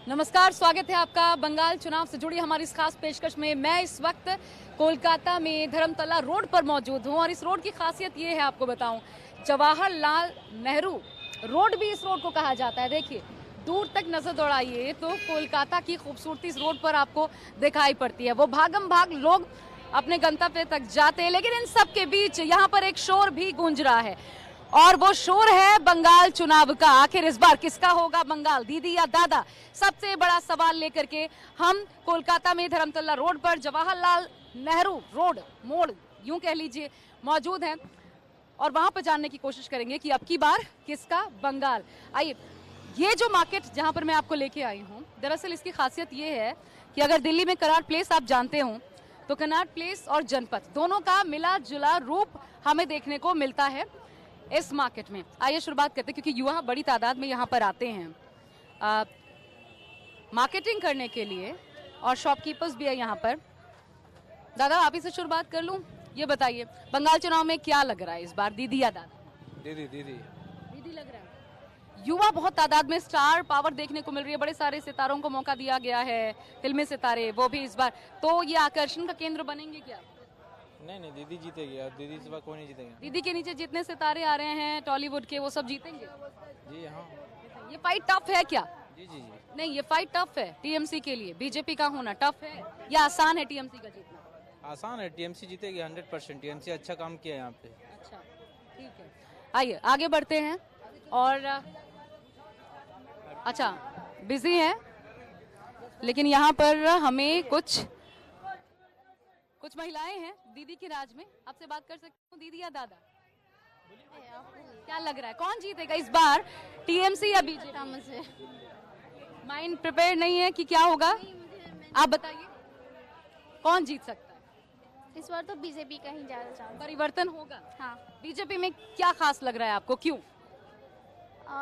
नमस्कार, स्वागत है आपका बंगाल चुनाव से जुड़ी हमारी इस खास पेशकश में। मैं इस वक्त कोलकाता में धर्मतला रोड पर मौजूद हूं और इस रोड की खासियत ये है, आपको बताऊं, जवाहरलाल नेहरू रोड भी इस रोड को कहा जाता है। देखिए, दूर तक नजर दौड़ाइए तो कोलकाता की खूबसूरती इस रोड पर आपको दिखाई पड़ती है। वो भागम भाग लोग अपने गंतव्य तक जाते हैं, लेकिन इन सब के बीच यहाँ पर एक शोर भी गूंज रहा है और वो शोर है बंगाल चुनाव का। आखिर इस बार किसका होगा बंगाल, दीदी या दादा? सबसे बड़ा सवाल लेकर के हम कोलकाता में धर्मतला रोड पर जवाहरलाल नेहरू रोड मोड़ यूं कह लीजिए मौजूद हैं और वहां पर जानने की कोशिश करेंगे कि अब की बार किसका बंगाल। आइए, ये जो मार्केट जहां पर मैं आपको लेके आई हूं, दरअसल इसकी खासियत ये है कि अगर दिल्ली में कनॉट प्लेस आप जानते हो तो कनॉट प्लेस और जनपथ दोनों का मिला जुला रूप हमें देखने को मिलता है इस मार्केट में। आइए शुरुआत करते हैं, क्योंकि युवा बड़ी तादाद में यहाँ पर आते हैं मार्केटिंग करने के लिए और शॉपकीपर्स भी है यहाँ पर। दादा, आप ही से शुरुआत कर लूँ, ये बताइए बंगाल चुनाव में क्या लग रहा है इस बार, दीदी या दादा? दीदी लग रहा है। युवा बहुत तादाद में, स्टार पावर देखने को मिल रही है, बड़े सारे सितारों को मौका दिया गया है, फिल्मी सितारे वो भी इस बार, तो ये आकर्षण का केंद्र बनेंगे क्या? नहीं, दीदी जीतेगी। दीदी इस बार कोई नहीं जीतेगा। दीदी के नीचे जितने सितारे आ रहे हैं टॉलीवुड के, वो सब जीतेंगे? जी हाँ। ये फाइट टफ है क्या? जी। नहीं, ये फाइट टफ है टीएमसी के लिए। बीजेपी का होना टफ है या आसान है टीएमसी का जीतना? आसान है, टीएमसी जीतेगी 100%। टीएमसी अच्छा काम किया है यहाँ पे। अच्छा, ठीक है, आइए आगे बढ़ते हैं। और अच्छा, बिजी है लेकिन यहाँ पर हमें कुछ महिलाएं हैं दीदी के राज में, आपसे बात कर सकती हूँ। दीदी या दादा, क्या लग रहा है कौन जीतेगा इस बार, टीएमसी या बीजेपी? माइंड प्रिपेयर नहीं है कि क्या होगा? आप बताइए कौन जीत सकता है इस बार? तो बीजेपी का ही ज्यादा चांस। परिवर्तन होगा? हाँ। बीजेपी में क्या खास लग रहा है आपको, क्यों?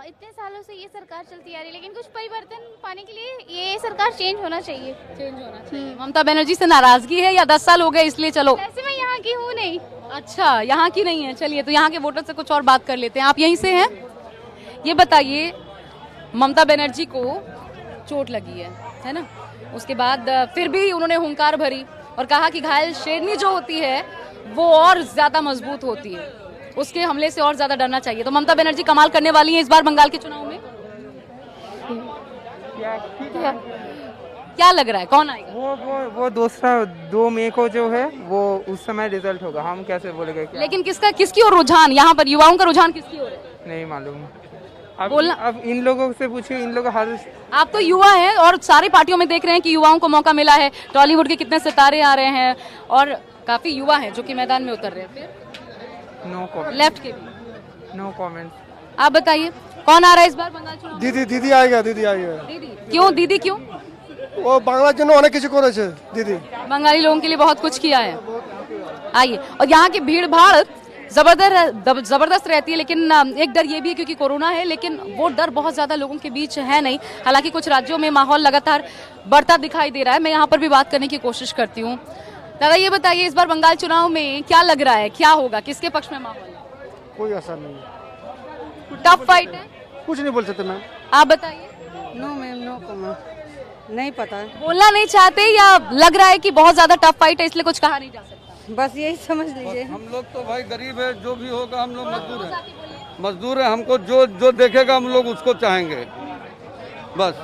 इतने सालों से ये सरकार चलती आ रही है, लेकिन कुछ परिवर्तन पाने के लिए ये सरकार चेंज होना चाहिए। ममता बनर्जी से नाराजगी है या 10 साल हो गए इसलिए? चलो, वैसे मैं यहाँ की हूँ नहीं। अच्छा, यहाँ की नहीं है। चलिए, तो यहाँ के वोटर से कुछ और बात कर लेते हैं। आप यहीं से हैं? ये बताइए, ममता बनर्जी को चोट लगी है ना, उसके बाद फिर भी उन्होंने हुंकार भरी और कहा कि घायल शेरनी जो होती है वो और ज्यादा मजबूत होती है, उसके हमले से और ज्यादा डरना चाहिए। तो ममता बनर्जी कमाल करने वाली है इस बार बंगाल के चुनाव में? क्या लग रहा है कौन आएगा? वो दूसरा 2 मई को जो है वो उस समय रिजल्ट होगा, हम कैसे बोलेंगे क्या? लेकिन किसकी ओर रुझान, यहाँ पर युवाओं का रुझान किसकी ओर है? नहीं मालूम। अब इन लोगों से पूछिए, इन लोग हर, आप तो युवा हैं और सारी पार्टियों में देख रहे हैं कि युवाओं को मौका मिला है, टॉलीवुड के कितने सितारे आ रहे हैं और काफी युवा हैं जो कि मैदान में उतर रहे हैं। फिर नो कमेंट, लेफ्ट के भी नो कमेंट। आप बताइए कौन आ रहा है इस बार बंगाल चुनाव? दीदी आएगा। दीदी क्यों? दीदी क्यों? ও বাংলার জন্য অনেক কিছু করেছে দিদি। बंगाली लोगों के लिए बहुत कुछ किया है। आइए, और यहाँ की भीड़ भाड़ जबरदस्त रहती है, लेकिन एक डर ये भी है क्योंकि कोरोना है, लेकिन वो डर बहुत ज्यादा लोगों के बीच है नहीं। हालांकि कुछ राज्यों में माहौल लगातार बढ़ता दिखाई दे रहा है। मैं यहाँ पर भी बात करने की कोशिश करती हूँ। दादा, ये बताइए इस बार बंगाल चुनाव में क्या लग रहा है, क्या होगा, किसके पक्ष में माहौल है? कोई असर नहीं, टफ फाइट है, कुछ नहीं बोल सकते मैम। आप बताइए। नो मैम, नो कमेंट, नहीं पता है। बोलना नहीं चाहते या लग रहा है कि बहुत ज्यादा टफ फाइट है इसलिए कुछ कहा नहीं जा सकता? बस यही समझ लीजिए। हम लोग तो भाई गरीब है, जो भी होगा हम लोग मजदूर है। हमको जो देखेगा हम लोग उसको चाहेंगे। बस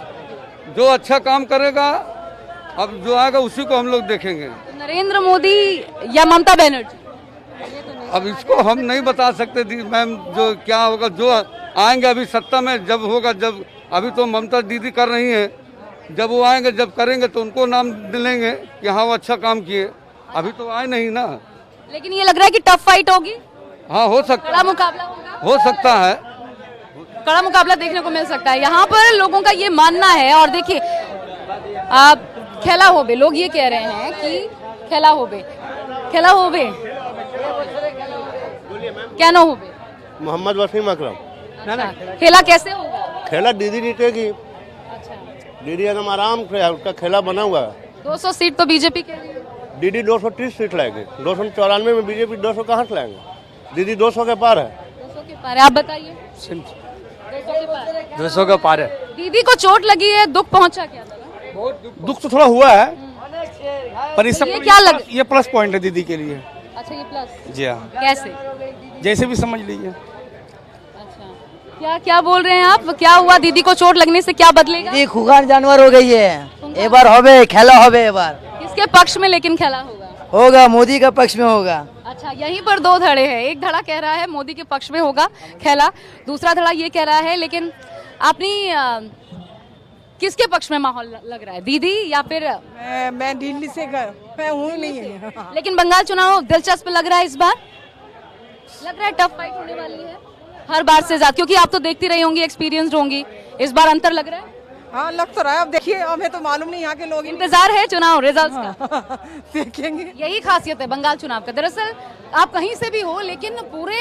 जो अच्छा काम करेगा, अब जो आएगा उसी को हम लोग देखेंगे। नरेंद्र मोदी या ममता बनर्जी? अब इसको हम नहीं बता सकते मैम, जो क्या होगा, जो आएंगे अभी सत्ता में जब होगा, जब अभी तो ममता दीदी कर रही है, जब वो आएंगे, जब करेंगे तो उनको नाम दिलेंगे कि हाँ वो अच्छा काम किए। अभी तो आए नहीं ना। लेकिन ये लग रहा है कि टफ फाइट होगी। हाँ, हो सकता, कड़ा मुकाबला होगा, हो सकता है, कड़ा मुकाबला देखने को मिल सकता है। यहाँ पर लोगों का ये मानना है, और देखिए आप खेला होबे, लोग ये कह रहे हैं कि खेला होबे क्या ना होबे? मोहम्मद वसीम अकरम। खेला कैसे होगा? खेला दीदी जीतेगी। अच्छा, दीदी एकदम आराम से उसका खेला बना हुआ है। 200 सीट तो बीजेपी के लिए। दीदी 230 सीट लाएगी। 294 में बीजेपी 200 कहाँ से लाएंगे? दीदी 200 के पार है। 200 के पार है। आप बताइए। 200 के पार है। दीदी को चोट लगी है, दुख पहुंचा क्या था? दुख तो थोड़ा हुआ है, पर इस ये क्या लग ये प्लस पॉइंट है दीदी के लिए। अच्छा, ये प्लस जी हाँ, कैसे? जैसे भी समझ लीजिए। अच्छा, क्या क्या बोल रहे हैं आप? क्या हुआ? दीदी को चोट लगने से क्या बदलेगा? दीदी खुगान जानवर हो गई है, एबार होबे खेला होबे एबार किसके पक्ष में लेकिन खेला होगा? होगा मोदी का पक्ष में होगा। अच्छा, यहीं पर दो धड़े हैं। एक धड़ा कह रहा है मोदी के पक्ष में होगा खेला, दूसरा धड़ा ये कह रहा है लेकिन अपनी किसके पक्ष में माहौल लग रहा है, दीदी या फिर? मैं दिल्ली से मैं हूँ नहीं। लेकिन बंगाल चुनाव दिलचस्प लग रहा है इस बार, लग रहा है टफ फाइट होने वाली है हर बार से ज्यादा, क्योंकि आप तो देखती रही होंगी, एक्सपीरियंस्ड होंगी, इस बार अंतर लग रहा है? हाँ, लग तो रहा है। अब देखिए, हमें तो मालूम नहीं यहाँ के लोग। इंतजार है चुनाव रिजल्ट्स का, देखेंगे। यही खासियत है बंगाल चुनाव का। दरअसल आप कहीं से भी हो, लेकिन पूरे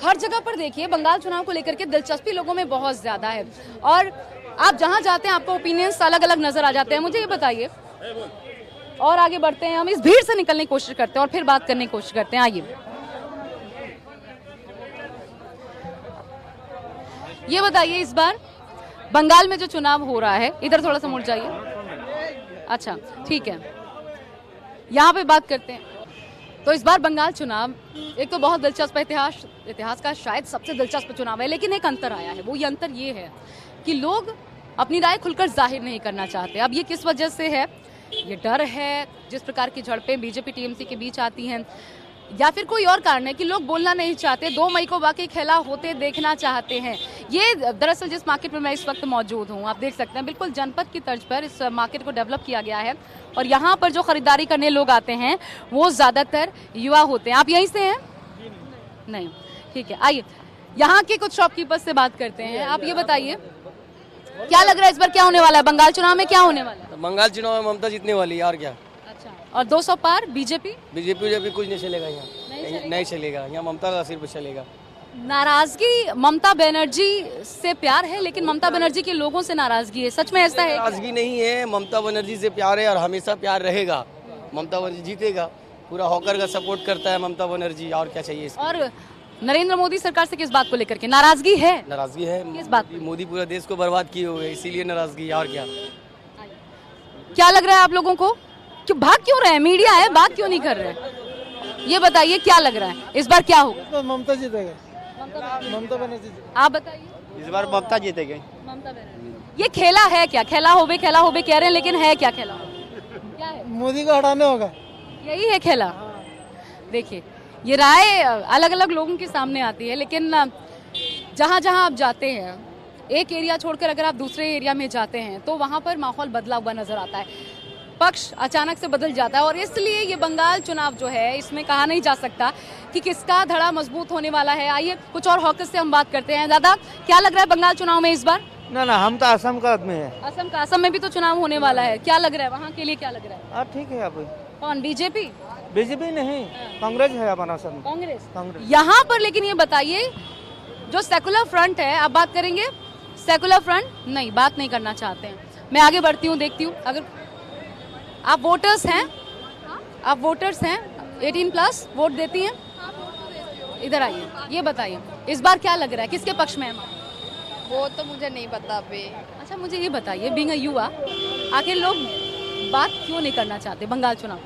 हर जगह पर देखिए बंगाल चुनाव को लेकर के दिलचस्पी लोगों में बहुत ज्यादा है, और आप जहां जाते हैं आपको ओपिनियंस अलग अलग नजर आ जाते हैं। मुझे ये बताइए, और आगे बढ़ते हैं, हम इस भीड़ से निकलने की कोशिश करते हैं और फिर बात करने की कोशिश करते हैं। आइए, ये बताइए इस बार बंगाल में जो चुनाव हो रहा है, इधर थोड़ा सा मुड़ जाइए। अच्छा, ठीक है, यहाँ पे बात करते हैं। तो इस बार बंगाल चुनाव एक तो बहुत दिलचस्प इतिहास का शायद सबसे दिलचस्प चुनाव है, लेकिन एक अंतर आया है। वो ये अंतर ये है कि लोग अपनी राय खुलकर जाहिर नहीं करना चाहते। अब ये किस वजह से है? ये डर है, जिस प्रकार की झड़पें बीजेपी टीएमसी के बीच आती हैं, या फिर कोई और कारण है कि लोग बोलना नहीं चाहते, 2 मई को वाकई खेला होते देखना चाहते हैं। ये दरअसल जिस मार्केट में मैं इस वक्त मौजूद हूँ, आप देख सकते हैं बिल्कुल जनपद की तर्ज पर इस मार्केट को डेवलप किया गया है, और यहाँ पर जो खरीदारी करने लोग आते हैं वो ज़्यादातर युवा होते हैं। आप यहीं से हैं? नहीं, ठीक है, आइए यहाँ के कुछ शॉपकीपर्स से बात करते हैं। आप ये बताइए, क्या लग रहा है इस बार क्या होने वाला है बंगाल चुनाव में? क्या होने वाला है? बंगाल चुनाव में ममता जीतने वाली है, और क्या। अच्छा, और 200 पार बीजेपी कुछ नहीं चलेगा यहाँ, नहीं चलेगा यहाँ, ममता का सिर्फ चलेगा। नाराजगी ममता बनर्जी से प्यार है, लेकिन ममता बनर्जी के लोगों से नाराजगी है, सच में ऐसा है? नाराजगी नहीं है, ममता बनर्जी से प्यार है और हमेशा प्यार रहेगा। ममता बनर्जी जीतेगा, पूरा हॉकर का सपोर्ट करता है ममता बनर्जी, और क्या चाहिए इसको? और नरेंद्र मोदी सरकार से किस बात को लेकर के नाराजगी है? नाराजगी है, किस बात? मोदी पूरा देश को बर्बाद किए हुए, इसीलिए नाराजगी, और क्या। क्या लग रहा है आप लोगों को? क्यों भाग क्यों रहे हैं? मीडिया है, बात क्यों नहीं कर रहे? ये बताइए क्या लग रहा है इस बार क्या होगा? तो ममता जीतेगा, ममता बनर्जी। आप बताइए, इस बार ममता जीतेगी। ममता बनर्जी। ये खेला है क्या? खेला होबे कह रहे हैं, लेकिन है क्या खेला? क्या है? मोदी को हटाने होगा, यही है खेला। देखिए, ये राय अलग अलग लोगों के सामने आती है, लेकिन जहाँ जहाँ आप जाते हैं, एक एरिया छोड़कर अगर आप दूसरे एरिया में जाते हैं तो वहाँ पर माहौल बदला हुआ नजर आता है, पक्ष अचानक से बदल जाता है। और इसलिए ये बंगाल चुनाव जो है, इसमें कहा नहीं जा सकता कि किसका धड़ा मजबूत होने वाला है। आइए कुछ और हॉकर्स से हम बात करते हैं। दादा, क्या लग रहा है बंगाल चुनाव में इस बार? ना हम तो असम का आदमी है। असम का? असम में भी तो चुनाव होने वाला है, क्या लग रहा है वहाँ के लिए? क्या लग रहा है? ठीक है। अभी कौन? बीजेपी? बीजेपी नहीं, कांग्रेस है अपना असम। कांग्रेस। यहाँ पर लेकिन ये बताइए, जो सेकुलर फ्रंट है, आप बात करेंगे? सेकुलर फ्रंट नहीं, बात नहीं करना चाहते हैं। मैं आगे बढ़ती हूँ, देखती हूँ। अगर आप वोटर्स हैं, 18+ वोट देती हैं? इधर आइए, ये बताइए इस बार क्या लग रहा है, किसके पक्ष में है? वो तो मुझे नहीं पता अभी। अच्छा, मुझे ये बताइए, बीइंग अ युवा, आखिर लोग बात क्यों नहीं करना चाहते बंगाल चुनाव?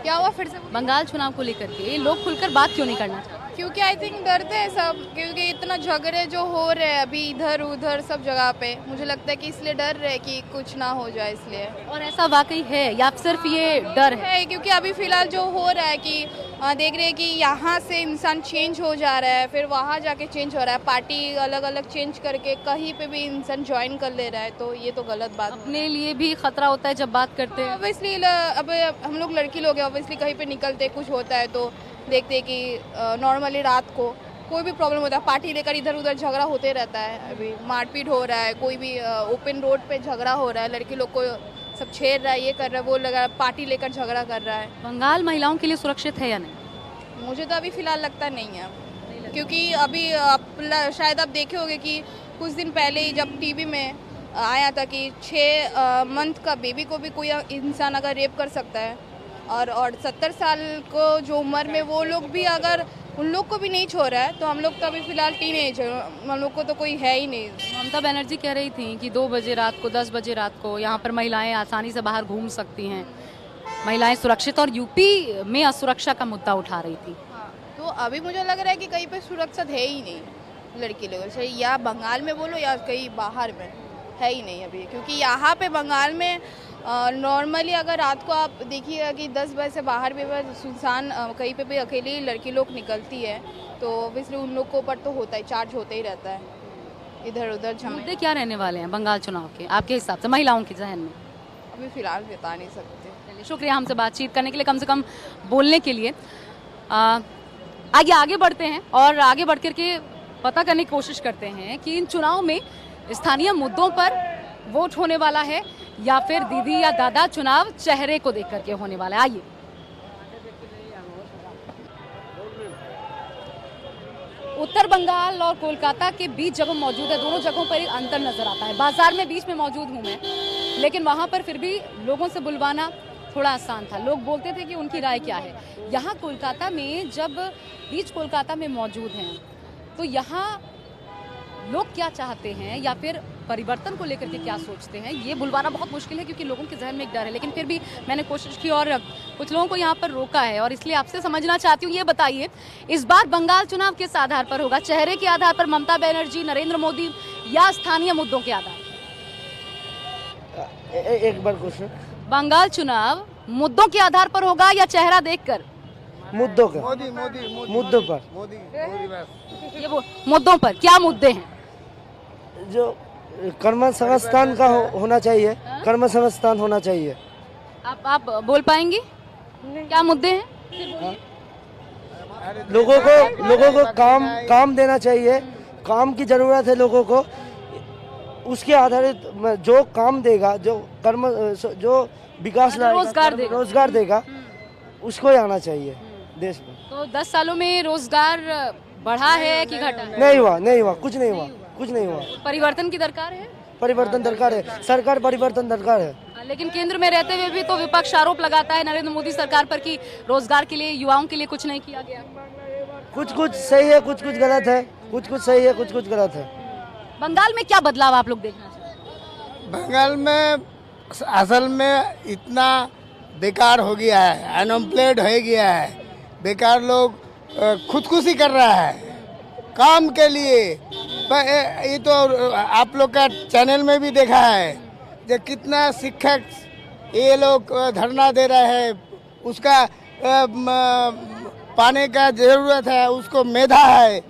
क्या हुआ फिर से? बंगाल चुनाव को लेकर के लोग खुलकर बात क्यों नहीं करना चाहते? क्योंकि आई थिंक डरते हैं सब, क्योंकि इतना झगड़े जो हो रहे हैं अभी इधर उधर सब जगह पे, मुझे लगता है कि इसलिए डर रहे कि कुछ ना हो जाए इसलिए। और ऐसा वाकई है या सिर्फ ये डर है? क्योंकि अभी फिलहाल जो हो रहा है कि देख रहे हैं कि यहाँ से इंसान चेंज हो जा रहा है, फिर वहाँ जाके चेंज हो रहा है, पार्टी अलग अलग चेंज करके कहीं पे भी इंसान ज्वाइन कर ले रहा है, तो ये तो गलत बात है। अपने लिए भी खतरा होता है जब बात करते हैं। ऑब्वियसली अब हम लोग लड़की लोग हैं, ऑब्वियसली कहीं पे निकलते कुछ होता है तो देखते हैं कि नॉर्मली रात को कोई भी प्रॉब्लम होता है, पार्टी लेकर इधर उधर झगड़ा होते रहता है। अभी मारपीट हो रहा है, कोई भी ओपन रोड पे झगड़ा हो रहा है, लड़की लोग को सब छेड़ रहा है, ये कर रहा है, वो लगा पार्टी लेकर झगड़ा कर रहा है। बंगाल महिलाओं के लिए सुरक्षित है या नहीं? मुझे तो अभी फ़िलहाल लगता नहीं है, क्योंकि अभी शायद आप देखे होंगे कि कुछ दिन पहले ही जब टीवी में आया था कि 6 मंथ का बेबी को भी कोई इंसान अगर रेप कर सकता है, और 70 साल को जो उम्र में वो लोग भी अगर उन लोग को भी नहीं छोड़ा है, तो हम लोग तो अभी फिलहाल टीनेज है, हम लोग को तो कोई है ही नहीं। ममता बनर्जी कह रही थी कि 2 बजे रात को 10 बजे रात को यहाँ पर महिलाएं आसानी से बाहर घूम सकती हैं, महिलाएं सुरक्षित, और यूपी में असुरक्षा का मुद्दा उठा रही थी। तो अभी मुझे लग रहा है कि कहीं पे सुरक्षित है ही नहीं लड़की लोगों से, या बंगाल में बोलो या कहीं बाहर में, है ही नहीं अभी। क्योंकि यहाँ पे बंगाल में नॉर्मली अगर रात को आप देखिएगा कि 10 बजे से बाहर भी सुनसान कहीं पे भी अकेली लड़की लोग निकलती है, तो ऑब्वियसली उन लोग को ऊपर तो होता ही, चार्ज होता ही रहता है, इधर उधर झमेले। मुद्दे क्या रहने वाले हैं बंगाल चुनाव के आपके हिसाब से महिलाओं के जहन में? अभी फिलहाल बता नहीं सकते। चलिए, शुक्रिया हमसे बातचीत करने के लिए, कम से कम बोलने के लिए। आइए आगे बढ़ते हैं और आगे बढ़ करके पता करने की कोशिश करते हैं कि इन चुनाव में स्थानीय मुद्दों पर वोट होने वाला है या फिर दीदी या दादा चुनाव चेहरे को देख करके होने वाला है। आइए, उत्तर बंगाल और कोलकाता के बीच जब हम मौजूद है, दोनों जगहों पर एक अंतर नजर आता है। बाजार में बीच में मौजूद हूँ मैं, लेकिन वहां पर फिर भी लोगों से बुलवाना थोड़ा आसान था। लोग बोलते थे कि उनकी राय क्या है। यहाँ कोलकाता में जब बीच कोलकाता में मौजूद हैं, तो यहाँ लोग क्या चाहते हैं या फिर परिवर्तन को लेकर के क्या सोचते हैं, ये बुलवाना बहुत मुश्किल है, क्योंकि लोगों के जहन में एक डर है। लेकिन फिर भी मैंने कोशिश की और कुछ लोगों को यहाँ पर रोका है, और इसलिए आपसे समझना चाहती हूँ, ये बताइए इस बार बंगाल चुनाव किस आधार पर होगा? चेहरे के आधार पर ममता बनर्जी, नरेंद्र मोदी, या स्थानीय मुद्दों के आधार? एक बार क्वेश्चन। बंगाल चुनाव मुद्दों के आधार पर होगा या चेहरा देखकर? मुद्दों का। मुद्दों पर। ये वो मुद्दों पर क्या मुद्दे हैं? जो कर्म संस्थान का होना चाहिए, कर्म संस्थान होना चाहिए। आप बोल पाएंगे क्या मुद्दे हैं? लोगों को काम देना चाहिए, काम की जरूरत है लोगों को। उसके आधारित जो काम देगा, जो विकास रोजगार देगा, उसको ही आना चाहिए देश में। तो 10 सालों में रोजगार बढ़ा है कि घटा है? नहीं हुआ, कुछ नहीं हुआ। परिवर्तन की दरकार है? परिवर्तन दरकार है, सरकार परिवर्तन दरकार है। लेकिन केंद्र में रहते हुए भी तो विपक्ष आरोप लगाता है नरेंद्र मोदी सरकार पर कि रोजगार के लिए, युवाओं के लिए कुछ नहीं किया गया। कुछ सही है, कुछ गलत है, कुछ सही है, कुछ गलत है। बंगाल में क्या बदलाव आप लोग देखना चाहते हैं? बंगाल में असल में इतना बेकार हो गया है, अनएम्प्लॉयड हो गया है, बेकार लोग खुदकुशी कर रहा है काम के लिए। ये तो आप लोग का चैनल में भी देखा है जो कितना शिक्षक ये लोग धरना दे रहे हैं, उसका पाने का जरूरत है, उसको मेधा है,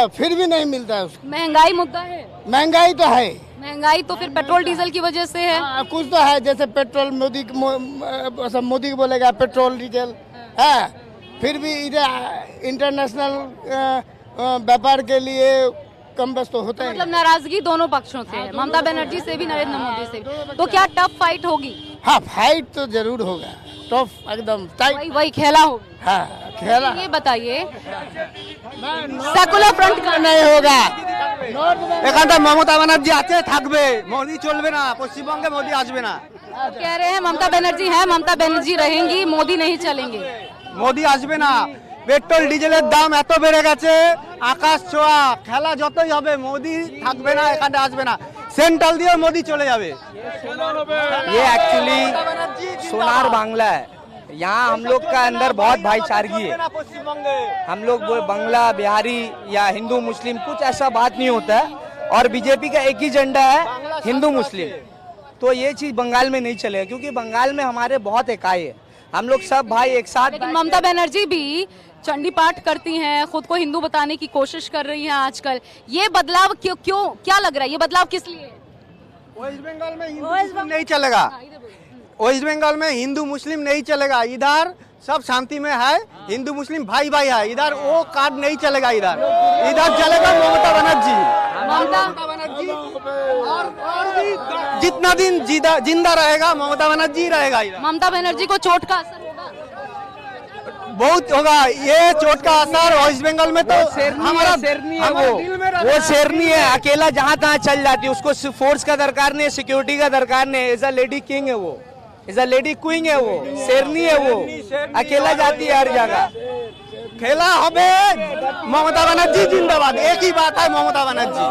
फिर भी नहीं मिलता है उसको। महंगाई मुद्दा है? महंगाई तो है। महंगाई तो फिर पेट्रोल डीजल की वजह से है। कुछ तो है, जैसे पेट्रोल मोदी को बोलेगा पेट्रोल डीजल है, फिर भी इधर इंटरनेशनल व्यापार के लिए कम बस तो होता है। मतलब नाराजगी दोनों पक्षों से है, ममता बनर्जी से भी, नरेंद्र मोदी से भी। तो क्या टफ फाइट होगी? हाँ, फाइट तो जरूर होगा, टफ एकदम टाइट। वही खेला होगा। हाँ, खेला। ये बताइए, सेकुलर फ्रंट का नहीं होगा। এখানটা মমতা ব্যানার্জি আছে, থাকবে। মোদি চলবে না, পশ্চিমবঙ্গে মোদি আসবে না। कह रहे हैं ममता बनर्जी है, ममता बनर्जी रहेंगी, मोदी नहीं चलेंगे। মোদি আসবে না, পেট্রোল ডিজেলের দাম এত বেড়ে গেছে, আকাশ ছোঁয়া। খেলা যতই হবে, মোদি থাকবে না, এখানে আসবে না। সেন্ট্রাল দিয়ে মোদি চলে যাবে। ये एक्चुअली सोनार बांग्ला है, यहाँ हम लोग का अंदर बहुत भाईचारगी है। हम लोग बंगला, बिहारी या हिंदू मुस्लिम कुछ ऐसा बात नहीं होता है, और बीजेपी का एक ही झंडा है, हिंदू मुस्लिम। तो ये चीज बंगाल में नहीं चलेगा, क्योंकि बंगाल में हमारे बहुत इकाई है, हम लोग सब भाई एक साथ। लेकिन ममता बनर्जी भी चंडी पाठ करती हैं, खुद को हिंदू बताने की कोशिश कर रही हैं आजकल। ये बदलाव क्यों क्या लग रहा है, ये बदलाव किस लिए? वेस्ट बंगाल में हिंदू मुस्लिम नहीं चलेगा, वेस्ट बंगाल में हिंदू मुस्लिम नहीं चलेगा। इधर सब शांति में है, हिंदू मुस्लिम भाई भाई है। इधर वो कार्ड नहीं चलेगा, इधर चलेगा ममता बनर्जी। ममता बनर्जी और भी जितना दिन जिंदा रहेगा ममता बनर्जी रहेगा। ममता बनर्जी को चोट का असर होगा? बहुत होगा। ये चोट का असर वेस्ट बंगाल में तो हमारा शेरनी है, वो शेरनी है, अकेला जहाँ तहाँ चल जाती है, उसको फोर्स का दरकार नहीं है, सिक्योरिटी का दरकार नहीं है, एज अ लेडी किंग है वो। इज अ लेडी क्वीन है, वो शेरनी है, वो अकेला जाती है हर जगह। खेला হবে ममता बनर्जी जिंदाबाद, एक ही बात है ममता बनर्जी।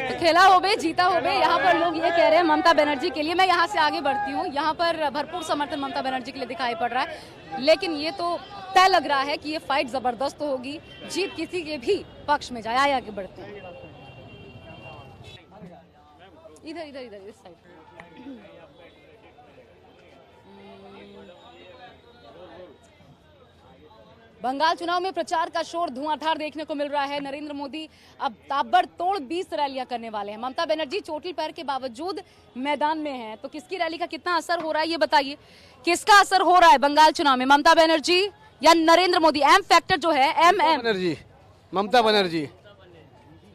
तो खेला होबे जीता होबे, यहाँ पर लोग ये कह रहे हैं ममता बनर्जी के लिए। मैं यहाँ से आगे बढ़ती हूँ, यहाँ पर भरपूर समर्थन ममता बनर्जी के लिए दिखाई पड़ रहा है, लेकिन ये तो तय लग रहा है कि ये फाइट जबरदस्त होगी, जीत किसी के भी पक्ष में जाए। आगे बढ़ते हैं, इधर इधर इधर इस साइड। बंगाल चुनाव में प्रचार का शोर धुआंधार देखने को मिल रहा है। नरेंद्र मोदी अब ताबड़तोड़ 20 रैलियां करने वाले हैं। ममता बनर्जी चोटिल पैर के बावजूद मैदान में हैं, तो किसकी रैली का कितना असर हो रहा है ये बताइए। किसका असर हो रहा है बंगाल चुनाव में, ममता बनर्जी या नरेंद्र मोदी? एम फैक्टर जो है, एम बनर्जी, ममता बनर्जी।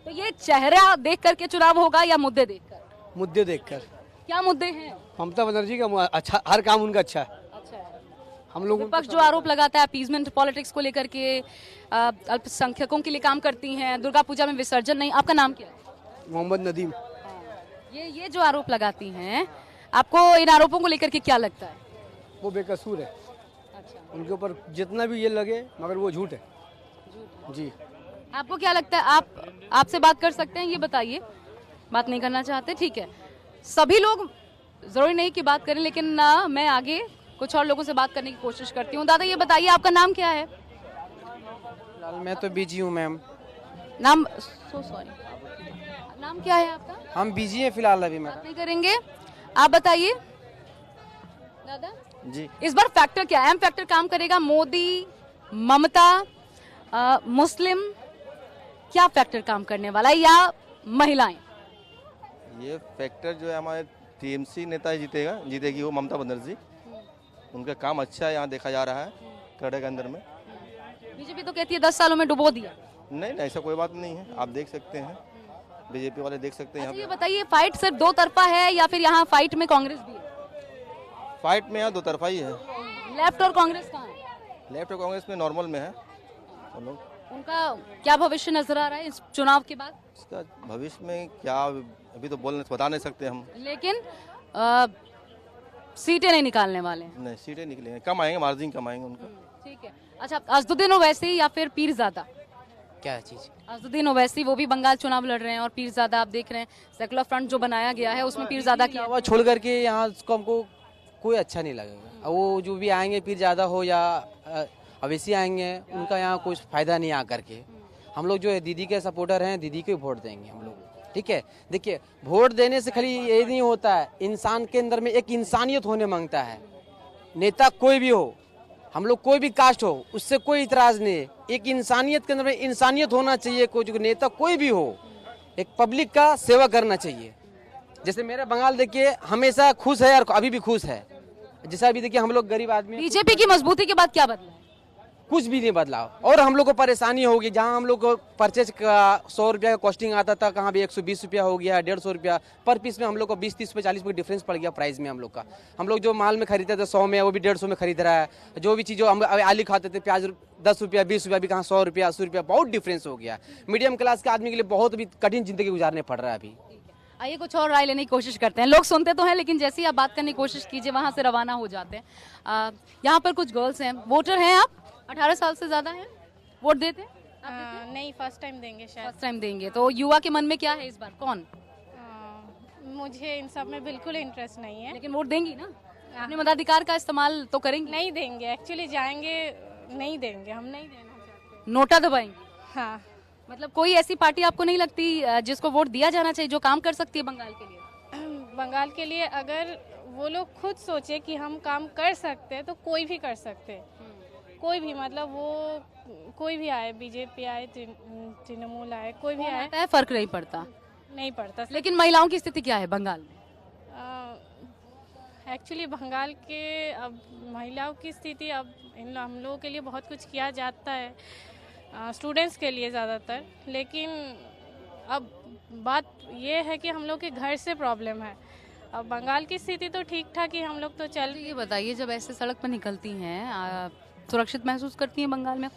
तो ये चेहरा देख करके चुनाव होगा या मुद्दे देखकर? मुद्दे देखकर। क्या मुद्दे हैं? ममता बनर्जी का अच्छा, हर काम उनका अच्छा है। हम लोग विपक्ष जो आरोप लगाता है अपीजमेंट पॉलिटिक्स को लेकर के, अल्पसंख्यकों के लिए काम करती हैं, दुर्गा पूजा में विसर्जन नहीं। आपका नाम क्या है? मोहम्मद नदीम। ये जो आरोप लगाती हैं, आपको इन आरोपों को लेकर के क्या लगता है? वो बेकसूर है। अच्छा। उनके ऊपर जितना भी ये लगे, मगर वो झूठ है। जी। आपको क्या लगता है? आपसे बात कर सकते हैं, ये बताइए। बात नहीं करना चाहते, ठीक है। सभी लोग जरूरी नहीं कि बात करें, लेकिन मैं आगे कुछ और लोगों से बात करने की कोशिश करती हूँ। दादा ये बताइए, आपका नाम क्या है? मैं तो बिजी हूँ मैम। नाम सॉरी, नाम क्या है आपका? हम बिजी हैं फिलहाल, अभी बात नहीं करेंगे। आप बताइए दादा जी, इस बार फैक्टर क्या है? एम फैक्टर काम करेगा? मोदी, ममता, मुस्लिम, क्या फैक्टर काम करने वाला है, या महिलाएं? ये फैक्टर जो है हमारे टीएमसी नेता जीतेगी वो ममता बनर्जी। उनका काम अच्छा है, यहाँ देखा जा रहा है कड़े के अंदर में। बीजेपी तो कहती है 10 सालों में डुबो दिया। नहीं, ऐसा कोई बात नहीं है, आप देख सकते हैं, बीजेपी वाले देख सकते हैं। अच्छा, ये बताइए, फाइट सिर्फ दो तरफा है या फिर यहाँ फाइट में कांग्रेस भी है? फाइट में यहाँ दो तरफा ही है। लेफ्ट और कांग्रेस कहाँ है? लेफ्ट और कांग्रेस में नॉर्मल में है। उनका क्या भविष्य नजर आ रहा है इस चुनाव के बाद? इसका भविष्य में क्या अभी तो बता नहीं सकते हम, लेकिन सीटें नहीं निकालने वाले हैं। नहीं, सीटें निकलेंगे, कम आएंगे, मार्जिन कम आएंगे उनका। ठीक है। अच्छा, अज़दुद्दीन ओवैसी या फिर पीरज़ादा? क्या चीज? अज़दुद्दीन ओवैसी वो भी बंगाल चुनाव लड़ रहे हैं, और पीरज़ादा आप देख रहे हैं सेकुलर फ्रंट जो बनाया गया है उसमें पीरज़ादा की आवाज छोड़ करके यहाँ उसको हमको कोई अच्छा नहीं लगेगा। वो जो भी आएंगे, पीरज़ादा हो या ओवैसी आएंगे, उनका यहाँ कुछ फायदा नहीं आ करके। हम लोग जो है दीदी के सपोर्टर हैं, दीदी को वोट देंगे हम लोग। ठीक है, देखिए वोट देने से खाली ये नहीं होता है, इंसान के अंदर में एक इंसानियत होने मांगता है। नेता कोई भी हो, हम लोग कोई भी कास्ट हो, उससे कोई इतराज नहीं है। एक इंसानियत के अंदर में इंसानियत होना चाहिए। कोई जो नेता कोई भी हो, एक पब्लिक का सेवा करना चाहिए। जैसे मेरा बंगाल देखिए हमेशा खुश है और अभी भी खुश है। जैसा अभी देखिए हम लोग गरीब आदमी, बीजेपी की मजबूती के बाद क्या बदला? कुछ भी नहीं बदला, और हम लोग को परेशानी होगी। जहां हम लोग को परचेज का 100 रुपया का कॉस्टिंग आता था, कहाँ भी 120 रुपया हो गया, 150 रुपया पर पीस में। हम लोग को 20-30 रुपये 40 रुपये डिफरेंस पड़ गया प्राइस में हम लोग का। हम लोग जो माल में खरीदते थे 100 में, वो भी 150 में खरीद रहा है। जो भी चीज़ हम आलू खाते थे, प्याज 10 रुपया 20 रुपया, अभी कहाँ 100 रुपया 80 रुपया, बहुत डिफरेंस हो गया। मीडियम क्लास के आदमी के लिए बहुत अभी कठिन जिंदगी गुजारने पड़ रहा है अभी। आइए कुछ और राय लेने की कोशिश करते हैं। लोग सुनते तो हैं, लेकिन जैसे ही आप बात करने की कोशिश कीजिए वहाँ से रवाना हो जाते हैं। यहाँ पर कुछ गर्ल्स हैं, वोटर हैं आप? 18 साल से ज्यादा हैं? वोट देते हैं? नहीं, फर्स्ट टाइम देंगे शायद। फर्स्ट टाइम देंगे। तो युवा के मन में क्या है इस बार, कौन? मुझे इन सब में बिल्कुल इंटरेस्ट नहीं है। लेकिन वोट देंगी ना? अपने मताधिकार का इस्तेमाल तो करेंगे? नहीं देंगे, एक्चुअली जाएंगे नहीं देंगे, हम नहीं देना चाहते। नोटा दबाएंगे? हाँ। मतलब कोई ऐसी पार्टी आपको नहीं लगती जिसको वोट दिया जाना चाहिए, जो काम कर सकती है बंगाल के लिए? बंगाल के लिए अगर वो लोग खुद सोचे कि हम काम कर सकते हैं तो कोई भी कर सकते हैं। कोई भी, मतलब वो कोई भी आए, बीजेपी आए, तृणमूल आए, कोई भी आए, फर्क नहीं पड़ता। नहीं पड़ता। लेकिन महिलाओं की स्थिति क्या है बंगाल में? एक्चुअली बंगाल के अब महिलाओं की स्थिति, अब हम लोगों के लिए बहुत कुछ किया जाता है, स्टूडेंट्स के लिए ज़्यादातर। लेकिन अब बात ये है कि हम लोग के घर से प्रॉब्लम है। अब बंगाल की स्थिति तो ठीक ठाक ही, हम लोग तो चल। ये बताइए, जब ऐसे सड़क पर निकलती हैं, सुरक्षित महसूस करती हैं बंगाल में?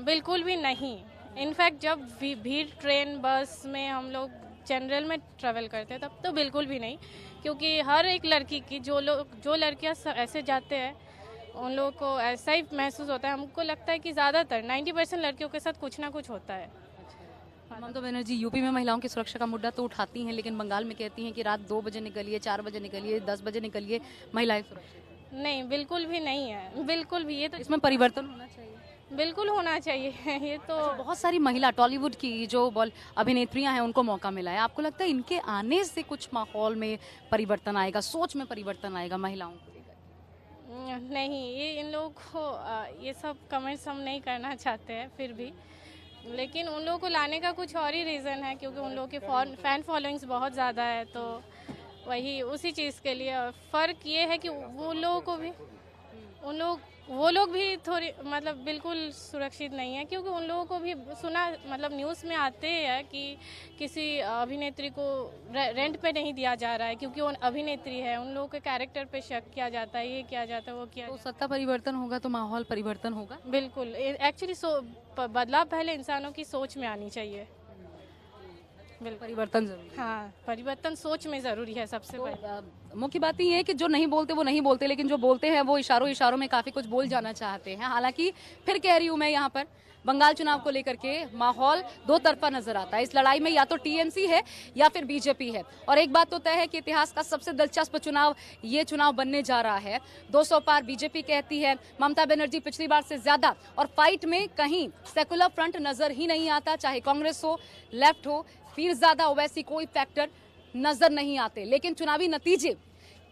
बिल्कुल भी नहीं। इनफैक्ट जब भीड़ ट्रेन बस में हम लोग जनरल में ट्रैवल करते हैं तब तो बिल्कुल भी नहीं, क्योंकि हर एक लड़की की जो लड़कियां ऐसे जाते हैं उन लोगों को ऐसा ही महसूस होता है। हमको लगता है कि ज़्यादातर 90% लड़कियों के साथ कुछ ना कुछ होता है। ममता बनर्जी यूपी में महिलाओं की सुरक्षा का मुद्दा तो उठाती हैं, लेकिन बंगाल में कहती हैं कि रात 2 बजे निकलिए, 4 बजे निकलिए, 10 बजे निकलिए, महिलाएं सुरक्षित। नहीं, बिल्कुल भी नहीं है, बिल्कुल भी। ये तो इसमें परिवर्तन होना चाहिए, बिल्कुल होना चाहिए। ये तो बहुत सारी महिला टॉलीवुड की जो अभिनेत्रियां हैं उनको मौका मिला है। आपको लगता है इनके आने से कुछ माहौल में परिवर्तन आएगा, सोच में परिवर्तन आएगा महिलाओं को लेकर? नहीं, ये इन लोगों को ये सब कमेंट्स हम नहीं करना चाहते हैं फिर भी, लेकिन उन लोगों को लाने का कुछ और ही रीज़न है, क्योंकि उन लोगों के फैन फॉलोइंग्स बहुत ज़्यादा है, तो वही उसी चीज़ के लिए। फ़र्क ये है कि वो लोग भी थोड़ी मतलब बिल्कुल सुरक्षित नहीं है, क्योंकि उन लोगों को भी सुना मतलब न्यूज़ में आते हैं कि किसी अभिनेत्री को रेंट पे नहीं दिया जा रहा है क्योंकि वो अभिनेत्री है, उन लोगों के कैरेक्टर पे शक किया जाता है, ये किया जाता है, वो किया। तो सत्ता परिवर्तन होगा तो माहौल परिवर्तन होगा। बिल्कुल, एक्चुअली बदलाव पहले इंसानों की सोच में आनी चाहिए। परिवर्तन जरूरी। हाँ, परिवर्तन सोच में ज़रूरी है सबसे पहले। मुख्य बात ये है कि जो नहीं बोलते वो नहीं बोलते, लेकिन जो बोलते हैं वो इशारों में काफ़ी कुछ बोल जाना चाहते हैं। हालांकि फिर कह रही हूँ मैं, यहाँ पर बंगाल चुनाव को लेकर के माहौल दो तरफा नजर आता है। इस लड़ाई में या तो टीएमसी है या फिर बीजेपी है। और एक बात तो तय है कि इतिहास का सबसे दिलचस्प चुनाव ये चुनाव बनने जा रहा है। 200 पार बीजेपी कहती है, ममता बनर्जी पिछली बार से ज्यादा। और फाइट में कहीं सेकुलर फ्रंट नजर ही नहीं आता, चाहे कांग्रेस हो, लेफ्ट हो, पीरजादा ओवैसी, कोई फैक्टर नजर नहीं आते। लेकिन चुनावी नतीजे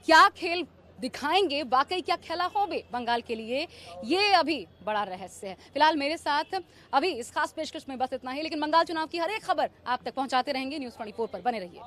क्या खेल दिखाएंगे, वाकई क्या खेला होगे बंगाल के लिए, ये अभी बड़ा रहस्य है। फिलहाल मेरे साथ अभी इस खास पेशकश में बस इतना ही, लेकिन बंगाल चुनाव की हर एक खबर आप तक पहुंचाते रहेंगे। न्यूज़ 24 पर बने रहिए।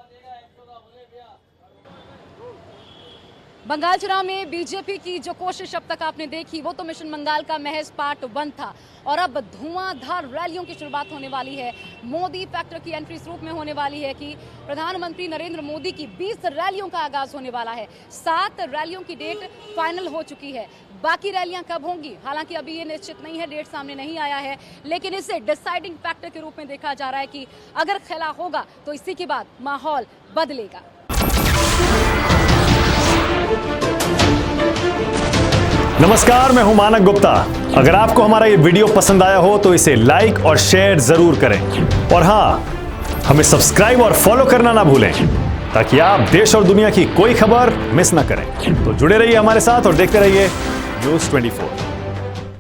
बंगाल चुनाव में बीजेपी की जो कोशिश अब तक आपने देखी वो तो मिशन बंगाल का महज पार्ट 1 था, और अब धुआंधार रैलियों की शुरुआत होने वाली है। मोदी फैक्टर की एंट्री इस रूप में होने वाली है कि प्रधानमंत्री नरेंद्र मोदी की 20 रैलियों का आगाज होने वाला है। 7 रैलियों की डेट फाइनल हो चुकी है, बाकी रैलियां कब होंगी हालांकि अभी ये निश्चित नहीं है, डेट सामने नहीं आया है। लेकिन इसे डिसाइडिंग फैक्टर के रूप में देखा जा रहा है कि अगर खेला होगा तो इसी के बाद माहौल बदलेगा। नमस्कार, मैं हूं मानक गुप्ता। अगर आपको हमारा ये वीडियो पसंद आया हो तो इसे लाइक और शेयर जरूर करें, और हां, हमें सब्सक्राइब और फॉलो करना ना भूलें ताकि आप देश और दुनिया की कोई खबर मिस ना करें। तो जुड़े रहिए हमारे साथ और देखते रहिए न्यूज़ 24।